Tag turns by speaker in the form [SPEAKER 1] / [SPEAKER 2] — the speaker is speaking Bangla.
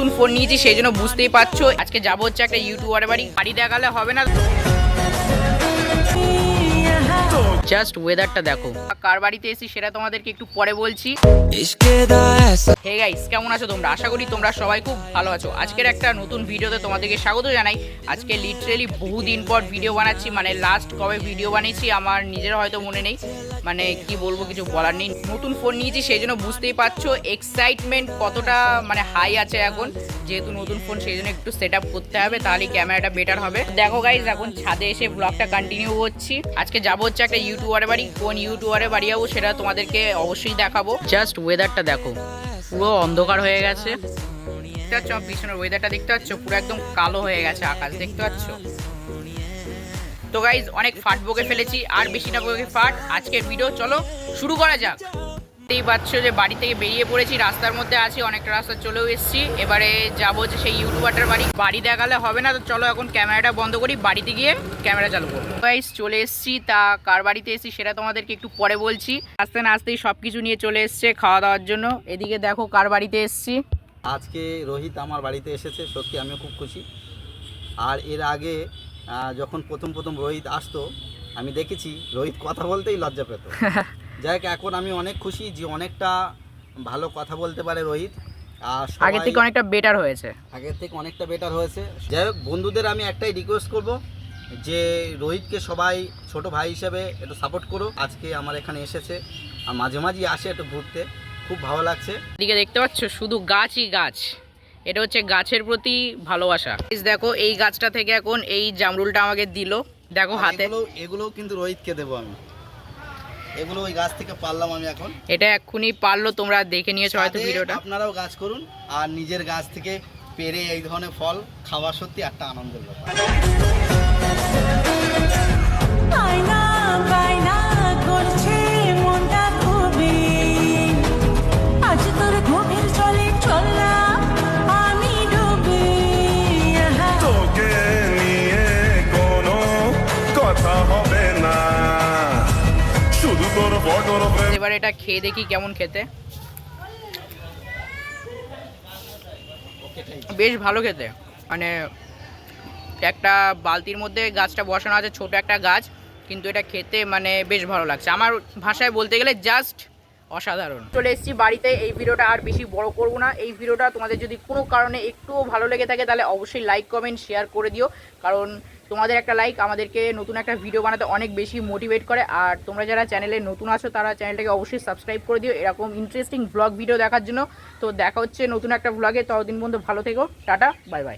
[SPEAKER 1] নতুন ফোন নিয়েছি সেই জন্য বুঝতেই পারছো আজকে যাবো হচ্ছে একটা ইউটিউবারের বাড়ি দেখালে হবে না। জাস্ট ওয়েদারটা দেখো, কার বাড়িতে এসেছি সেটা তোমাদেরকে একটু পরে বলছি। হে গাইস, কেমন আছো তোমরা? আশা করি তোমরা সবাই খুব ভালো আছো। আজকের একটা নতুন ভিডিওতে তোমাদেরকে স্বাগত জানাই। আজকে লিটারেলি বহুদিন পর ভিডিও বানাচ্ছি, মানে লাস্ট কবে ভিডিও বানিয়েছি আমার নিজের হয়তো মনে নেই, মানে কি বলবো কিছু বলার নেই। নতুন ফোন নিয়েছি সেই জন্য বুঝতেই পারছো এক্সাইটমেন্ট কতটা মানে হাই আছে এখন, যেহেতু নতুন ফোন সেই জন্য একটু সেট আপ করতে হবে, তাহলে ক্যামেরাটা বেটার হবে। দেখো গাইস, এখন ছাদে এসে ব্লগটা কন্টিনিউ করছি। আজকে যাবো হচ্ছে একটা ইউটিউবারের বাড়ি, কোন ইউটিউবারের বাড়ি যাবো সেটা তোমাদেরকে অবশ্যই দেখাবো। জাস্ট ওয়েদারটা দেখো, পুরো অন্ধকার হয়ে গেছে, দেখতে পাচ্ছ পিছনের ওয়েদারটা, দেখতে পাচ্ছ পুরো একদম কালো হয়ে গেছে আকাশ, দেখতে পাচ্ছ। তো গাইজ অনেক ফাট বকে ফেলেছি, আর বেশি না বকে ফাট, আজকের ভিডিও চলো শুরু করা যাক। দেখতেই পাচ্ছ যে বাড়ি থেকে বেরিয়ে পড়েছি, রাস্তার মধ্যে আছি, অনেকটা রাস্তা চলেও এসেছি। এবারে যাবো যে সেই ইউটিউবারটার বাড়ি দেখালে হবে না, তো চলো এখন ক্যামেরাটা বন্ধ করি, বাড়িতে গিয়ে ক্যামেরা চালু করবো। গাইজ চলে এসেছি, তা কার বাড়িতে এসেছি সেটা তোমাদেরকে একটু পরে বলছি। আসতে না আসতেই সব কিছু নিয়ে চলে এসছে খাওয়া দাওয়ার জন্য। এদিকে দেখো কার বাড়িতে এসেছি।
[SPEAKER 2] আজকে রোহিত আমার বাড়িতে এসেছে, সত্যি আমিও খুব খুশি। আর এর আগে যখন প্রথম রোহিত আসতো আমি দেখেছি রোহিত কথা বলতেই লজ্জা পেত। যাই হোক, এখন আমি অনেক খুশি যে অনেকটা ভালো কথা বলতে পারে রোহিত, আর
[SPEAKER 1] আগের থেকে অনেকটা বেটার হয়েছে। যাই হোক, বন্ধুদের আমি একটাই রিকোয়েস্ট করব যে রোহিতকে সবাই ছোট ভাই হিসেবে একটু সাপোর্ট করো। আজকে আমার এখানে এসেছে আর মাঝে মাঝে আসে একটু ঘুরতে, খুব ভালো লাগছে। এদিকে দেখতে পাচ্ছ শুধু গাছই গাছ, এটা হচ্ছে গাছের প্রতি ভালোবাসা। দেখো এই গাছটা থেকে এখন এই জামরুলটা আমাকে দিল, দেখো হাতে।
[SPEAKER 2] এগুলো কিন্তু রোহিতকে দেবো আমি, এগুলো ওই গাছ থেকে পারলাম আমি এখন।
[SPEAKER 1] এটা এক্ষুনি পারলো, তোমরা দেখে নিয়েছো হয়তো ভিডিওটা।
[SPEAKER 2] আপনারাও গাছ করুন, আর নিজের গাছ থেকে পেরে এই ধরনের ফল খাওয়া সত্যি একটা আনন্দের ব্যাপার।
[SPEAKER 1] এবার এটা খেয়ে দেখি কেমন খেতে। বেশ ভালো খেতে, মানে একটা বালতির মধ্যে গাছটা বসানো আছে, ছোট একটা গাছ, কিন্তু এটা খেতে মানে বেশ ভালো লাগছে। আমার ভাষায় বলতে গেলে জাস্ট অসাধারণ। চলে এসেছি বাড়িতে, এই ভিডিওটা আর বেশি বড় করব না। এই ভিডিওটা তোমাদের যদি কোনো কারণে একটুও ভালো লেগে থাকে তাহলে অবশ্যই লাইক কমেন্ট শেয়ার করে দিও, কারণ তোমাদের একটা লাইক আমাদেরকে নতুন একটা ভিডিও বানাতে অনেক বেশি মোটিভেট করে। আর তোমরা যারা চ্যানেলে নতুন আছো তারা চ্যানেলটাকে অবশ্যই সাবস্ক্রাইব করে দিও এরকম ইন্টারেস্টিং ব্লগ ভিডিও দেখার জন্য। তো দেখা হচ্ছে নতুন একটা ব্লগে, ততদিন পর্যন্ত ভালো থেকো, টাটা বাই বাই।